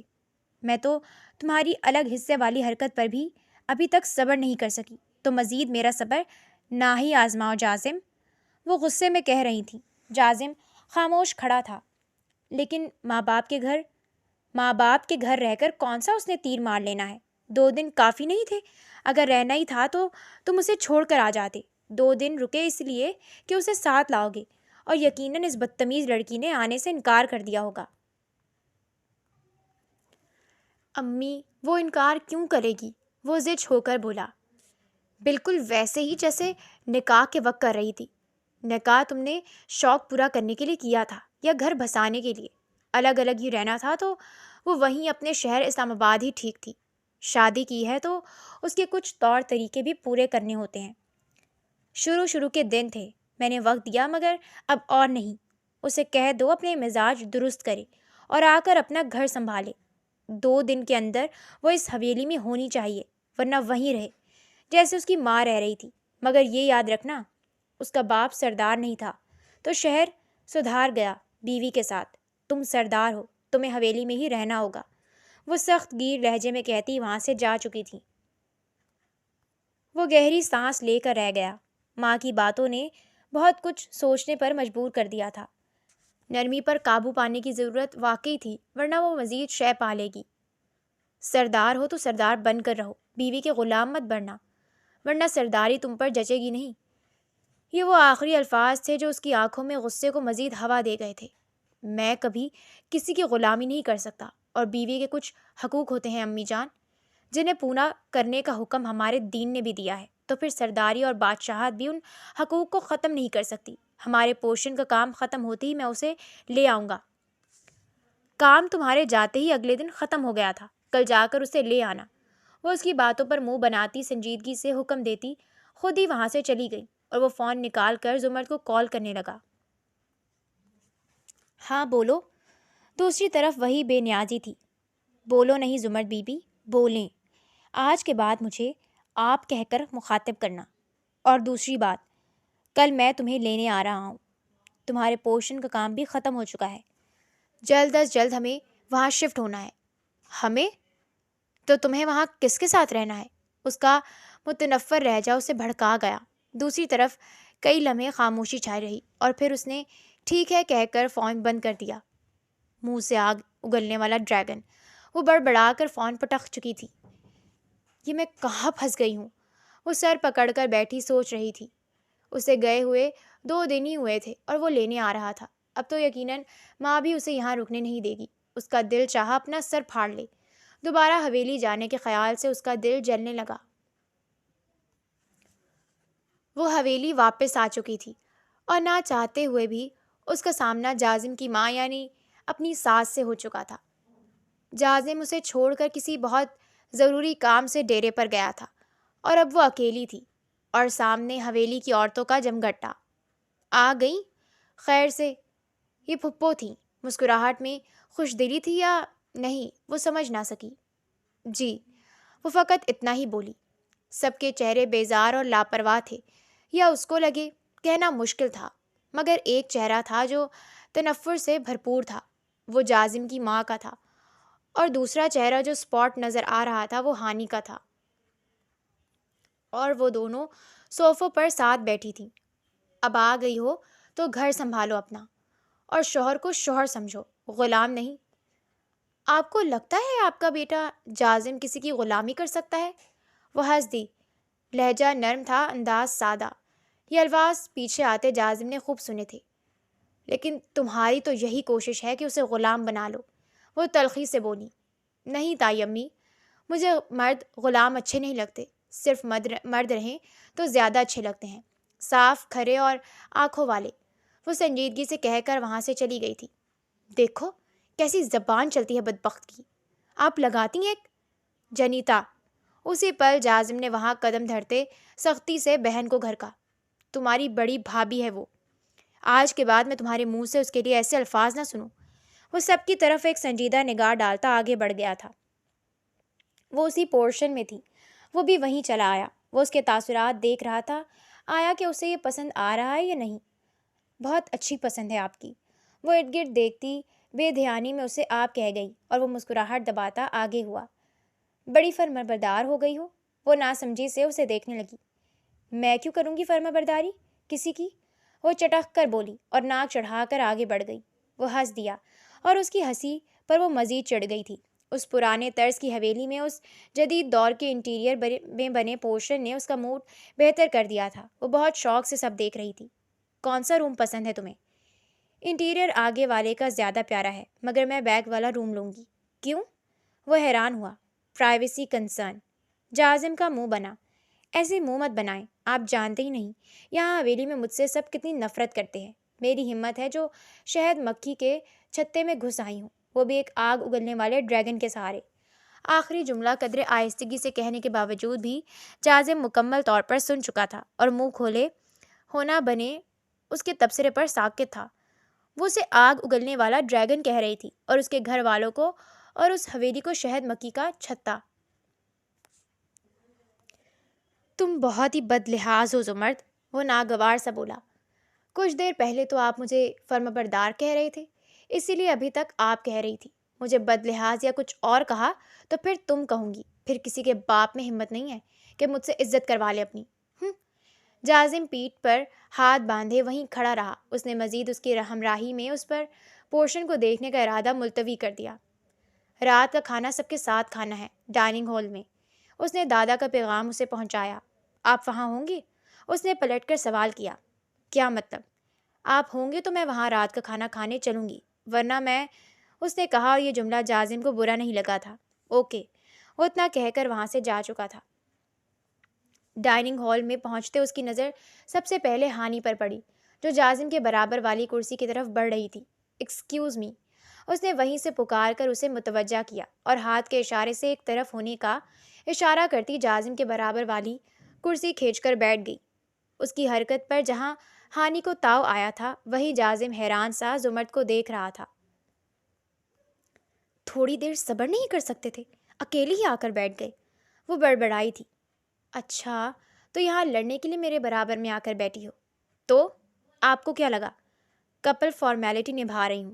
S1: میں تو تمہاری الگ حصے والی حرکت پر بھی ابھی تک صبر نہیں کر سکی، تو مزید میرا صبر نہ ہی آزماؤ جازم۔ وہ غصے میں کہہ رہی تھی۔ جازم خاموش کھڑا تھا۔ لیکن ماں باپ کے گھر رہ کر کون سا اس نے تیر مار لینا ہے؟ 2 دن کافی نہیں تھے؟ اگر رہنا ہی تھا تو تم اسے چھوڑ کر آ جاتے۔ 2 دن رکے اس لیے کہ اسے ساتھ لاؤ گے، اور یقیناً اس بدتمیز لڑکی نے آنے سے انکار کر دیا ہوگا۔ امی، وہ انکار کیوں کرے گی؟ وہ ضد ہو کر بولا۔ بالکل ویسے ہی جیسے نکاح کے وقت کر رہی تھی۔ نکاح تم نے شوق پورا کرنے کے لیے کیا تھا یا گھر بسانے کے لیے؟ الگ الگ ہی رہنا تھا تو وہ وہیں اپنے شہر اسلام آباد ہی ٹھیک تھی۔ شادی کی ہے تو اس کے کچھ طور طریقے بھی پورے کرنے ہوتے ہیں۔ شروع کے دن تھے، میں نے وقت دیا، مگر اب اور نہیں۔ اسے کہہ دو اپنے مزاج درست کرے اور آ کر اپنا گھر سنبھالے۔ 2 دن کے اندر وہ اس حویلی میں ہونی چاہیے، ورنہ وہیں رہے جیسے اس کی ماں رہ رہی تھی۔ مگر یہ یاد رکھنا، اس کا باپ سردار نہیں تھا تو شہر سدھار گیا بیوی کے ساتھ۔ تم سردار ہو، تمہیں حویلی میں ہی رہنا ہوگا۔ وہ سخت گیر لہجے میں کہتی وہاں سے جا چکی تھی۔ وہ گہری سانس لے کر رہ گیا۔ ماں کی باتوں نے بہت کچھ سوچنے پر مجبور کر دیا تھا۔ نرمی پر قابو پانے کی ضرورت واقعی تھی، ورنہ وہ مزید شے پا لے گی۔ سردار ہو تو سردار بن کر رہو، بیوی کے غلام مت بننا، ورنہ سرداری تم پر جچے گی نہیں۔ یہ وہ آخری الفاظ تھے جو اس کی آنکھوں میں غصے کو مزید ہوا دے گئے تھے۔ میں کبھی کسی کی غلامی نہیں کر سکتا، اور بیوی کے کچھ حقوق ہوتے ہیں امی جان، جنہیں پورا کرنے کا حکم ہمارے دین نے بھی دیا ہے، تو پھر سرداری اور بادشاہت بھی ان حقوق کو ختم نہیں کر سکتی۔ ہمارے پورشن کا کام ختم ہوتے ہی میں اسے لے آؤں گا۔ کام تمہارے جاتے ہی اگلے دن ختم ہو گیا تھا، کل جا کر اسے لے آنا۔ وہ اس کی باتوں پر منہ بناتی سنجیدگی سے حکم دیتی خود ہی وہاں سے چلی گئی، اور وہ فون نکال کر زمرد کو کال کرنے لگا۔ ہاں بولو۔ دوسری طرف وہی بے نیازی تھی۔ بولو نہیں زمرد بی بی، بولیں۔ آج کے بعد مجھے آپ کہہ کر مخاطب کرنا۔ اور دوسری بات، کل میں تمہیں لینے آ رہا ہوں۔ تمہارے پورشن کا کام بھی ختم ہو چکا ہے، جلد از جلد ہمیں وہاں شفٹ ہونا ہے۔ ہمیں؟ تو تمہیں وہاں کس کے ساتھ رہنا ہے؟ اس کا متنفر لہجہ اسے بھڑکا گیا۔ دوسری طرف کئی لمحے خاموشی چھائی رہی، اور پھر اس نے ٹھیک ہے کہہ کر فون بند کر دیا۔ منہ سے آگ اگلنے والا ڈریگن، وہ بڑبڑا کر فون پٹک چکی تھی۔ یہ میں کہاں پھنس گئی ہوں؟ وہ سر پکڑ کر بیٹھی سوچ رہی تھی۔ اسے گئے ہوئے 2 دن ہی ہوئے تھے اور وہ لینے آ رہا تھا۔ اب تو یقیناً ماں بھی اسے یہاں رکنے نہیں دے گی۔ اس کا دل چاہا اپنا سر پھاڑ لے۔ دوبارہ حویلی جانے کے خیال سے اس کا دل جلنے لگا۔ وہ حویلی واپس آ چکی تھی، اور نہ چاہتے ہوئے بھی اس کا سامنا جازم کی ماں یعنی اپنی ساس سے ہو چکا تھا۔ جازم اسے چھوڑ کر کسی بہت ضروری کام سے ڈیرے پر گیا تھا، اور اب وہ اکیلی تھی، اور سامنے حویلی کی عورتوں کا جمگٹا۔ آ گئیں؟ خیر سے۔ یہ پھپھو تھیں۔ مسکراہٹ میں خوش دلی تھی یا نہیں وہ سمجھ نہ سکی۔ جی، وہ فقط اتنا ہی بولی۔ سب کے چہرے بیزار اور لاپرواہ تھے، یا اس کو لگے، کہنا مشکل تھا، مگر ایک چہرہ تھا جو تنفر سے بھرپور تھا، وہ جازم کی ماں کا تھا، اور دوسرا چہرہ جو اسپاٹ نظر آ رہا تھا وہ ہانی کا تھا، اور وہ دونوں صوفوں پر ساتھ بیٹھی تھیں۔ اب آ گئی ہو تو گھر سنبھالو اپنا، اور شوہر کو شوہر سمجھو، غلام نہیں۔ آپ کو لگتا ہے آپ کا بیٹا جازم کسی کی غلامی کر سکتا ہے؟ وہ ہنس دی۔ لہجہ نرم تھا، انداز سادہ۔ یہ الفاظ پیچھے آتے جازم نے خوب سنے تھے۔ لیکن تمہاری تو یہی کوشش ہے کہ اسے غلام بنا لو، وہ تلخی سے بولی۔ نہیں تائی امی، مجھے مرد غلام اچھے نہیں لگتے، صرف مرد رہیں تو زیادہ اچھے لگتے ہیں، صاف کھرے اور آنکھوں والے، وہ سنجیدگی سے کہہ کر وہاں سے چلی گئی تھی۔ دیکھو کیسی زبان چلتی ہے بدبخت کی، آپ لگاتی ہیں ایک جنیتا۔ اسی پل جازم نے وہاں قدم دھرتے سختی سے بہن کو گھر کا۔ تمہاری بڑی بھابھی ہے وہ، آج کے بعد میں تمہارے منہ سے اس کے لیے ایسے الفاظ نہ سنوں۔ وہ سب کی طرف ایک سنجیدہ نگاہ ڈالتا آگے بڑھ گیا تھا۔ وہ اسی پورشن میں تھی، وہ بھی وہیں چلا آیا۔ وہ اس کے تاثرات دیکھ رہا تھا، آیا کہ اسے یہ پسند آ رہا ہے یا نہیں۔ بہت اچھی پسند ہے آپ کی، وہ ارد گرد دیکھتی بے دھیانی میں اسے آپ کہہ گئی، اور وہ مسکراہٹ دباتا آگے ہوا۔ بڑی فرما بردار ہو گئی ہو، وہ ناسمجھی سے اسے دیکھنے لگی۔ میں کیوں کروں گی فرما برداری کسی کی؟ وہ چٹخ کر بولی، اور ناک چڑھا کر آگے بڑھ گئی۔ وہ ہنس دیا، اور اس کی ہنسی پر وہ مزید چڑھ گئی تھی۔ اس پرانے طرز کی حویلی میں اس جدید دور کے انٹیریئر میں بنے پورشن نے اس کا موڈ بہتر کر دیا تھا۔ وہ بہت شوق سے سب دیکھ رہی تھی۔ کون سا روم پسند ہے تمہیں؟ انٹیریئر آگے والے کا زیادہ پیارا ہے، مگر میں بیک والا روم لوں گی۔ کیوں؟ وہ حیران ہوا۔ Privacy concern. جازم کا منہ بنا۔ ایسے منہ مت بنائیں، آپ جانتے ہی نہیں یہاں حویلی میں مجھ سے سب کتنی نفرت کرتے ہیں۔ میری ہمت ہے جو شہد مکھی کے چھتے میں گھس آئی ہوں، وہ بھی ایک آگ اگلنے والے ڈریگن کے سہارے۔ آخری جملہ قدرے آہستگی سے کہنے کے باوجود بھی جازم مکمل طور پر سن چکا تھا، اور منہ کھولے ہونا بنے اس کے تبصرے پر ساکت تھا۔ وہ اسے آگ اگلنے والا ڈریگن کہہ رہی تھی، اور اس کے گھر والوں کو اور اس حویلی کو شہد مکھی کا چھتا۔ تم بہت ہی بد لحاظ ہو زمرد، وہ ناگوار سا بولا۔ کچھ دیر پہلے تو آپ مجھے فرما بردار کہہ رہے تھے، اسی لیے ابھی تک آپ کہہ رہی تھی۔ مجھے بدلحاظ یا کچھ اور کہا تو پھر تم کہوں گی، پھر کسی کے باپ میں ہمت نہیں ہے کہ مجھ سے عزت کروا لے اپنی۔ ہم۔ جازم پیٹھ پر ہاتھ باندھے وہیں کھڑا رہا۔ اس نے مزید اس کی ہمراہی میں اس پر پورشن کو دیکھنے کا ارادہ ملتوی کر دیا۔ رات کا کھانا سب کے ساتھ کھانا ہے، ڈائننگ ہال میں۔ اس نے دادا کا پیغام اسے پہنچایا۔ آپ وہاں ہوں گے؟ اس نے پلٹ کر سوال کیا۔ کیا مطلب؟ آپ ہوں گے تو میں وہاں رات کا کھانا کھانے چلوں گی، ورنہ میں، اس نے کہا، اور یہ جملہ جازم کو برا نہیں لگا تھا۔ اوکے، وہ اتنا کہہ کر وہاں سے جا چکا تھا۔ ڈائننگ ہال میں پہنچتے اس کی نظر سب سے پہلے ہانی پر پڑی، جو جازم کے برابر والی کرسی کی طرف بڑھ رہی تھی۔ ایکسکیوز می، اس نے وہیں سے پکار کر اسے متوجہ کیا اور ہاتھ کے اشارے سے ایک طرف ہونے کا اشارہ کرتی جازم کے برابر والی کرسی کھینچ کر بیٹھ گئی۔ اس کی حرکت پر جہاں ہانی کو تاؤ آیا تھا، وہیں جازم حیران سا زمرد کو دیکھ رہا تھا۔ تھوڑی دیر صبر نہیں کر سکتے تھے؟ اکیلی ہی آ کر بیٹھ گئے، وہ بڑبڑائی تھی۔ اچھا، تو یہاں لڑنے کے لیے میرے برابر میں آ کر بیٹھی ہو؟ تو آپ کو کیا لگا کپل فارمیلٹی نبھا رہی ہوں؟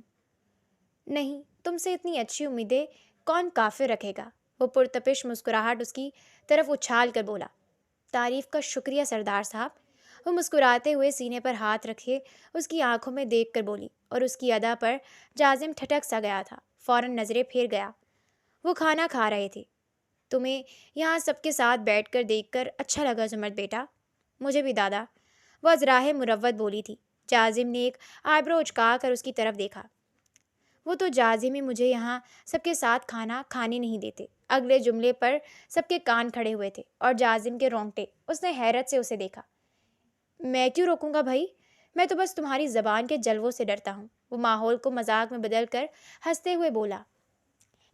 S1: نہیں، تم سے اتنی اچھی امیدیں کون کافر رکھے گا؟ وہ پرتپش مسکراہٹ اس کی طرف اچھال کر بولا۔ تعریف کا شکریہ سردار صاحب، وہ مسکراتے ہوئے سینے پر ہاتھ رکھے اس کی آنکھوں میں دیکھ کر بولی، اور اس کی ادا پر جازم ٹھٹک سا گیا تھا، فوراً نظریں پھیر گیا۔ وہ کھانا کھا رہے تھے۔ تمہیں یہاں سب کے ساتھ بیٹھ کر دیکھ کر اچھا لگا زمرد بیٹا؟ مجھے بھی دادا، وہ ازراہ مروت بولی تھی۔ جازم نے ایک آئی برو اچکا کر اس کی طرف دیکھا۔ وہ تو جازم ہی مجھے یہاں سب کے ساتھ کھانا کھانے نہیں دیتے۔ اگلے جملے پر سب کے کان کھڑے ہوئے تھے اور جازم کے رونگٹے۔ اس نے حیرت سے اسے دیکھا۔ میں کیوں روکوں گا بھائی؟ میں تو بس تمہاری زبان کے جلووں سے ڈرتا ہوں۔ وہ ماحول کو مذاق میں بدل کر ہنستے ہوئے بولا۔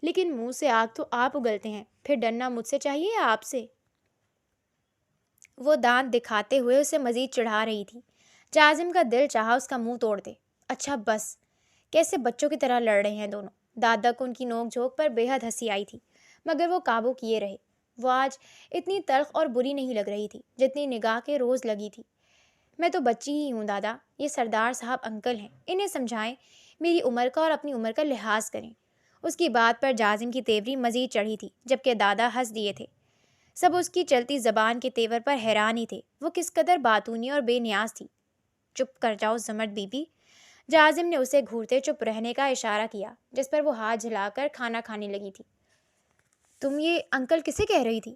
S1: لیکن منہ سے آگ تو آپ اگلتے ہیں، پھر ڈرنا مجھ سے چاہیے یا آپ سے؟ وہ دانت دکھاتے ہوئے اسے مزید چڑھا رہی تھی۔ جازم کا دل چاہا اس کا منہ توڑ دے۔ اچھا بس، کیسے بچوں کی طرح لڑ رہے ہیں دونوں۔ دادا کو ان کی نوک جھونک پر بے حد ہنسی آئی تھی، مگر وہ قابو کیے رہے۔ وہ آج اتنی تلخ اور بری نہیں لگ رہی تھی جتنی نگاہ کے روز لگی تھی۔ میں تو بچی ہی ہوں دادا، یہ سردار صاحب انکل ہیں، انہیں سمجھائیں، میری عمر کا اور اپنی عمر کا لحاظ کریں۔ اس کی بات پر جازم کی تیوری مزید چڑھی تھی، جبکہ دادا ہنس دیے تھے۔ سب اس کی چلتی زبان کے تیور پر حیران ہی تھے۔ وہ کس قدر باتونی اور بے نیاز تھی۔ چپ کر جاؤ زمرد بی بی، جازم نے اسے گھورتے چپ رہنے کا اشارہ کیا، جس پر وہ ہاتھ جھلا کر کھانا کھانے لگی تھی۔ تم یہ انکل کسے کہہ رہی تھی؟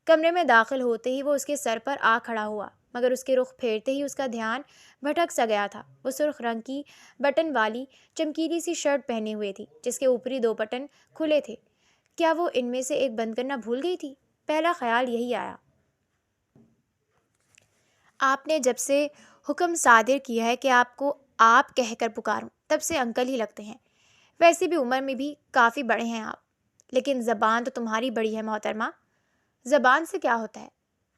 S1: کمرے میں داخل ہوتے ہی وہ اس کے سر پر آ کھڑا ہوا، مگر اس کے رخ پھیرتے ہی اس کا دھیان بھٹک سا گیا تھا۔ وہ سرخ رنگ کی بٹن والی چمکیلی سی شرٹ پہنے ہوئے تھی، جس کے اوپری دو بٹن کھلے تھے۔ کیا وہ ان میں سے ایک بند کرنا بھول گئی تھی؟ پہلا خیال یہی آیا۔ آپ نے جب سے حکم صادر کیا ہے کہ آپ کو آپ کہہ کر پکاروں، تب سے انکل ہی لگتے ہیں۔ ویسے بھی عمر میں بھی کافی بڑے ہیں آپ، لیکن زبان تو تمہاری بڑی ہے محترمہ۔ زبان سے کیا ہوتا ہے؟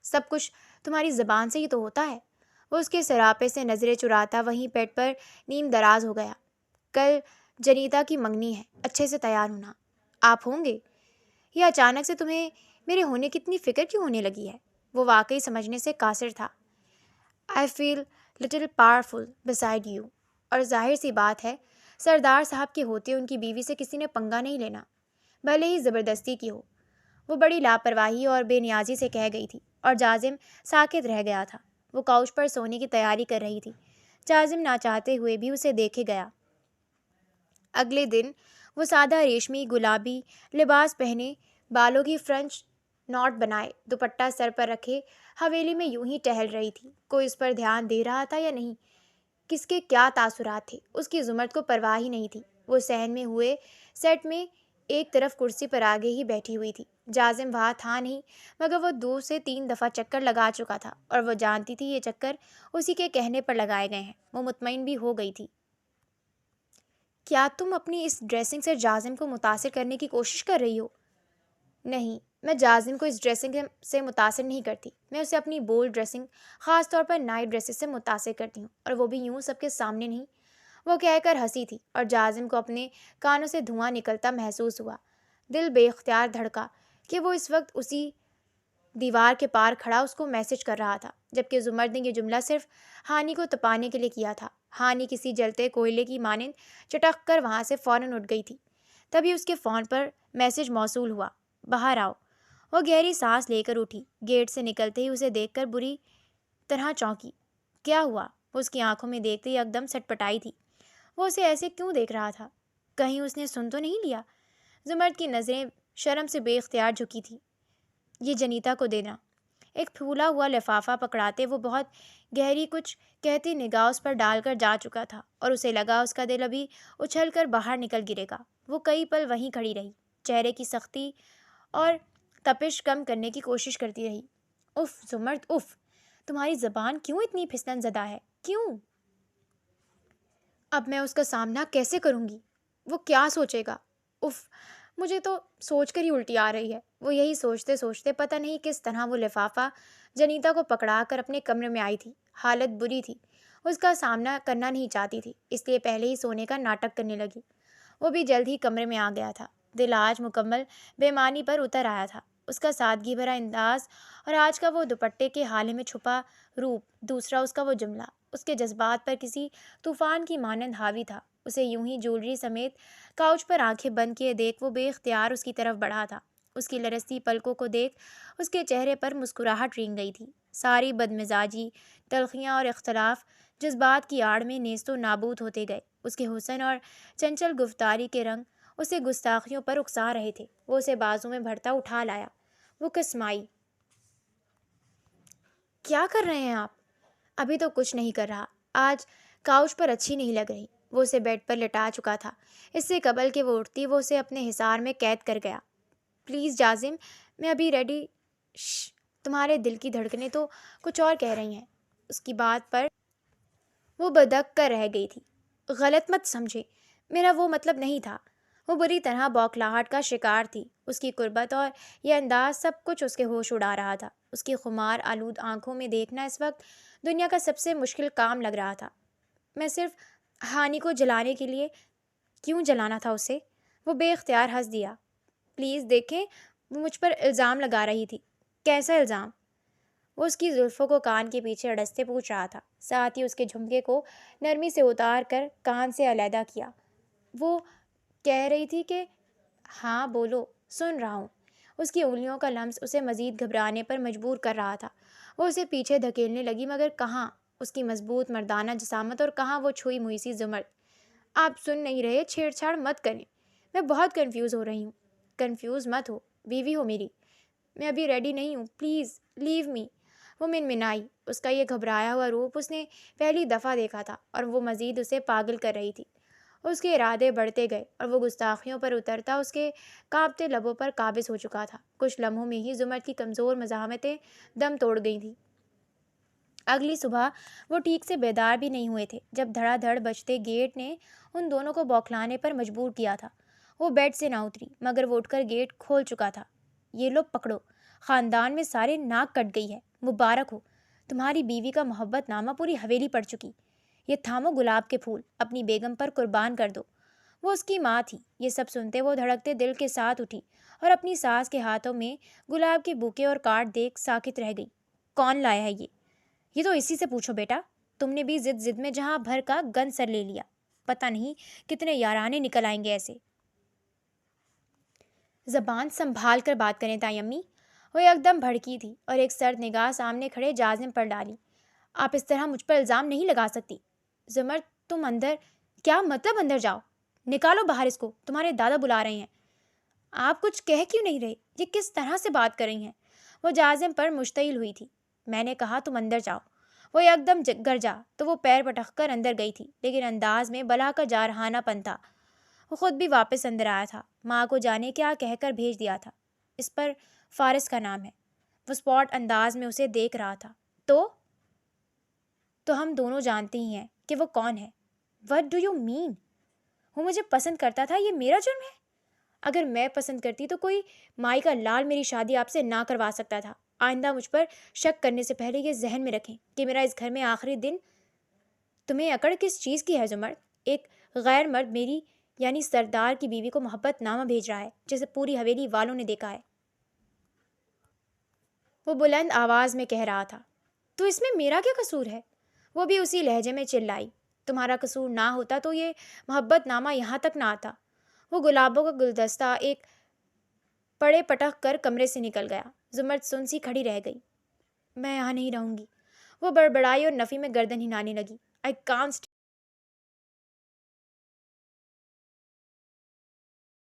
S1: سب کچھ تمہاری زبان سے ہی تو ہوتا ہے۔ وہ اس کے سراپے سے نظریں چراتا وہیں بیڈ پر نیم دراز ہو گیا۔ کل جنیتا کی منگنی ہے، اچھے سے تیار ہونا۔ آپ ہوں گے؟ یہ اچانک سے تمہیں میرے ہونے کی اتنی فکر کیوں ہونے لگی ہے؟ وہ واقعی سمجھنے سے قاصر تھا۔ I feel little powerful beside you، اور ظاہر سی بات ہے، سردار صاحب کے ہوتے ان کی بیوی سے کسی نے پنگا نہیں لینا، بھلے ہی زبردستی کی ہو۔ وہ بڑی لاپرواہی اور بے نیازی سے کہہ گئی تھی، اور جازم ساکت رہ گیا تھا۔ وہ کاؤچ پر سونے کی تیاری کر رہی تھی۔ جازم نہ چاہتے ہوئے بھی اسے دیکھے گیا۔ اگلے دن وہ سادہ ریشمی گلابی لباس پہنے، بالوں کی فرنچ ناٹ بنائے، دوپٹہ سر پر رکھے حویلی میں یوں ہی ٹہل رہی تھی۔ کوئی اس پر دھیان دے رہا تھا یا نہیں، کس کے کیا تاثرات تھے، اس کی زمرد کو پرواہ ہی نہیں تھی۔ وہ صحن میں ہوئے سیٹ میں ایک طرف کرسی پر آگے ہی بیٹھی ہوئی تھی۔ جازم وہاں تھا نہیں، مگر وہ 2 سے 3 دفعہ چکر لگا چکا تھا، اور وہ جانتی تھی یہ چکر اسی کے کہنے پر لگائے گئے ہیں۔ وہ مطمئن بھی ہو گئی تھی۔ کیا تم اپنی اس ڈریسنگ سے جازم کو متاثر کرنے کی کوشش کر رہی ہو؟ نہیں، میں جازم کو اس ڈریسنگ سے متاثر نہیں کرتی۔ میں اسے اپنی بولڈ ڈریسنگ، خاص طور پر نائٹ ڈریسز سے متاثر کرتی ہوں، اور وہ بھی یوں سب کے سامنے نہیں۔ وہ کہہ کر ہنسی تھی، اور جازم کو اپنے کانوں سے دھواں نکلتا محسوس ہوا۔ دل بے اختیار دھڑکا کہ وہ اس وقت اسی دیوار کے پار کھڑا اس کو میسج کر رہا تھا، جبکہ زمرد نے یہ جملہ صرف ہانی کو تپانے کے لیے کیا تھا۔ ہانی کسی جلتے کوئلے کی مانند چٹک کر وہاں سے فوراً اٹھ گئی تھی۔ تبھی اس کے فون پر میسج موصول ہوا، باہر آؤ۔ وہ گہری سانس لے کر اٹھی۔ گیٹ سے نکلتے ہی اسے دیکھ کر بری طرح چونکی۔ کیا ہوا؟ وہ اس کی آنکھوں میں دیکھتے ہی ایک دم سٹ پٹائی تھی۔ وہ اسے ایسے کیوں دیکھ رہا تھا؟ کہیں اس نے سن تو نہیں لیا؟ زمرد کی نظریں شرم سے بے اختیار جھکی تھی۔ یہ جنیتا کو دینا۔ ایک پھولا ہوا لفافہ پکڑاتے وہ بہت گہری کچھ کہتی نگاہ اس پر ڈال کر جا چکا تھا، اور اسے لگا اس کا دل ابھی اچھل کر باہر نکل گرے گا۔ وہ کئی پل وہیں کھڑی رہی، چہرے کی سختی اور تپش کم کرنے کی کوشش کرتی رہی۔ اف زمرد، اف! تمہاری زبان کیوں اتنی پھسلن زدہ ہے؟ کیوں؟ اب میں اس کا سامنا کیسے کروں گی؟ وہ کیا سوچے گا؟ اف! مجھے تو سوچ کر ہی الٹی آ رہی ہے۔ وہ یہی سوچتے سوچتے پتہ نہیں کس طرح وہ لفافہ جنیتا کو پکڑا کر اپنے کمرے میں آئی تھی۔ حالت بری تھی، اس کا سامنا کرنا نہیں چاہتی تھی، اس لیے پہلے ہی سونے کا ناٹک کرنے لگی۔ وہ بھی جلد ہی کمرے میں آ گیا تھا۔ دل آج مکمل بے معنی پر اتر آیا تھا۔ اس کا سادگی بھرا انداز اور آج کا وہ دوپٹے کے حالے میں چھپا روپ، دوسرا اس کا وہ جملہ، اس کے جذبات پر کسی طوفان کی مانند حاوی تھا۔ اسے یوں ہی جولری سمیت کاؤچ پر آنکھیں بند کیے دیکھ وہ بے اختیار اس کی طرف بڑھا تھا۔ اس کی لرزتی پلکوں کو دیکھ اس کے چہرے پر مسکراہٹ رینگ گئی تھی۔ ساری بدمزاجی، تلخیاں اور اختلاف جذبات کی آڑ میں نیست و نابود ہوتے گئے۔ اس کے حسن اور چنچل گفتاری کے رنگ اسے گستاخیوں پر اکسا رہے تھے۔ وہ اسے بازو میں بھرتا اٹھا لایا۔ وہ کسمائی۔ کیا کر رہے ہیں آپ؟ ابھی تو کچھ نہیں کر رہا۔ آج کاؤچ پر اچھی نہیں لگ رہی۔ وہ اسے بیڈ پر لٹا چکا تھا۔ اس سے قبل کہ وہ اٹھتی وہ اسے اپنے حصار میں قید کر گیا۔ پلیز جازم، میں ابھی ریڈی۔ شش! تمہارے دل کی دھڑکنیں تو کچھ اور کہہ رہی ہیں۔ اس کی بات پر وہ بدک کر رہ گئی تھی۔ غلط مت سمجھے، میرا وہ مطلب نہیں تھا۔ وہ بری طرح بوکھلاہٹ کا شکار تھی۔ اس کی قربت اور یہ انداز سب کچھ اس کے ہوش اڑا رہا تھا۔ اس کی خمار آلود آنکھوں میں دیکھنا اس وقت دنیا کا سب سے مشکل کام لگ رہا تھا۔ میں صرف ہانی کو جلانے کے لیے… کیوں جلانا تھا اسے؟ وہ بے اختیار ہنس دیا۔ پلیز دیکھیں، وہ مجھ پر الزام لگا رہی تھی۔ کیسا الزام؟ وہ اس کی زلفوں کو کان کے پیچھے اڑستے پوچھ رہا تھا، ساتھ ہی اس کے جھمکے کو نرمی سے اتار کر کان سے علیحدہ کیا۔ وہ کہہ رہی تھی کہ… ہاں بولو، سن رہا ہوں۔ اس کی انگلیوں کا لمس اسے مزید گھبرانے پر مجبور کر رہا تھا۔ وہ اسے پیچھے دھکیلنے لگی، مگر کہاں اس کی مضبوط مردانہ جسامت اور کہاں وہ چھوئی موئی سی زمرد۔ آپ سن نہیں رہے، چھیڑ چھاڑ مت کریں، میں بہت کنفیوز ہو رہی ہوں۔ کنفیوز مت ہو، بیوی ہو میری۔ میں ابھی ریڈی نہیں ہوں، پلیز لیو می۔ وہ منمنائی۔ اس کا یہ گھبرایا ہوا روپ اس نے پہلی دفعہ دیکھا تھا، اور وہ مزید اسے پاگل کر رہی تھی۔ اس کے ارادے بڑھتے گئے اور وہ گستاخیوں پر اترتا اس کے کانپتے لبوں پر قابض ہو چکا تھا۔ کچھ لمحوں میں ہی زمرد کی کمزور مزاحمتیں دم توڑ گئی تھیں۔ اگلی صبح وہ ٹھیک سے بیدار بھی نہیں ہوئے تھے جب دھڑا دھڑ بجتے گیٹ نے ان دونوں کو بوکھلانے پر مجبور کیا تھا۔ وہ بیڈ سے نہ اتری، مگر وہ اٹھ کر گیٹ کھول چکا تھا۔ یہ لو پکڑو، خاندان میں سارے ناک کٹ گئی ہے، مبارک ہو، تمہاری بیوی کا محبت نامہ پوری حویلی پڑ چکی۔ یہ تھامو گلاب کے پھول، اپنی بیگم پر قربان کر دو۔ وہ اس کی ماں تھی۔ یہ سب سنتے وہ دھڑکتے دل کے ساتھ اٹھی اور اپنی ساس کے ہاتھوں میں گلاب کے بوکے اور کارڈ دیکھ ساکت رہ گئی۔ کون لایا ہے یہ تو اسی سے پوچھو بیٹا۔ تم نے بھی ضد میں جہاں بھر کا گن سر لے لیا۔ پتہ نہیں کتنے یارانے نکل آئیں گے ایسے۔ زبان سنبھال کر بات کریں تائی امی۔ وہ ایک دم بھڑکی تھی اور ایک سرد نگاہ سامنے کھڑے جازم پر ڈالی۔ آپ اس طرح مجھ پر الزام نہیں لگا سکتی۔ زمرد، تم اندر… کیا مطلب اندر جاؤ؟ نکالو باہر اس کو، تمہارے دادا بلا رہے ہیں۔ آپ کچھ کہہ کیوں نہیں رہے؟ یہ کس طرح سے بات کر رہی ہیں؟ وہ جازم پر مشتعل ہوئی تھی۔ میں نے کہا تم اندر جاؤ۔ وہ ایک دم گرجا تو وہ پیر پٹک کر اندر گئی تھی، لیکن انداز میں بلا کا جارحانہ پن تھا۔ وہ خود بھی واپس اندر آیا تھا۔ ماں کو جانے کیا کہہ کر بھیج دیا تھا۔ اس پر فارس کا نام ہے۔ وہ اسپاٹ انداز میں اسے دیکھ رہا تھا۔ تو ہم دونوں جانتے ہی ہیں کہ وہ کون ہے۔ What do you mean? وہ مجھے پسند کرتا تھا، یہ میرا جرم ہے؟ اگر میں پسند کرتی تو کوئی مائی کا لال میری شادی آپ سے نہ کروا سکتا تھا۔ آئندہ مجھ پر شک کرنے سے پہلے یہ ذہن میں رکھیں کہ میرا اس گھر میں آخری دن… تمہیں اکڑ کس چیز کی ہے زمرد؟ ایک غیر مرد میری یعنی سردار کی بیوی کو محبت نامہ بھیج رہا ہے جسے پوری حویلی والوں نے دیکھا ہے۔ وہ بلند آواز میں کہہ رہا تھا۔ تو اس میں میرا کیا قصور ہے؟ وہ بھی اسی لہجے میں چلائی۔ تمہارا قصور نہ ہوتا تو یہ محبت نامہ یہاں تک نہ آتا۔ وہ گلابوں کا گلدستہ ایک پڑے پٹک کر کمرے سے نکل گیا۔ زمرد سنسی کھڑی رہ گئی۔ میں یہاں نہیں رہوں گی، وہ بڑبڑائی اور نفی میں گردن ہلانے لگی۔ I can't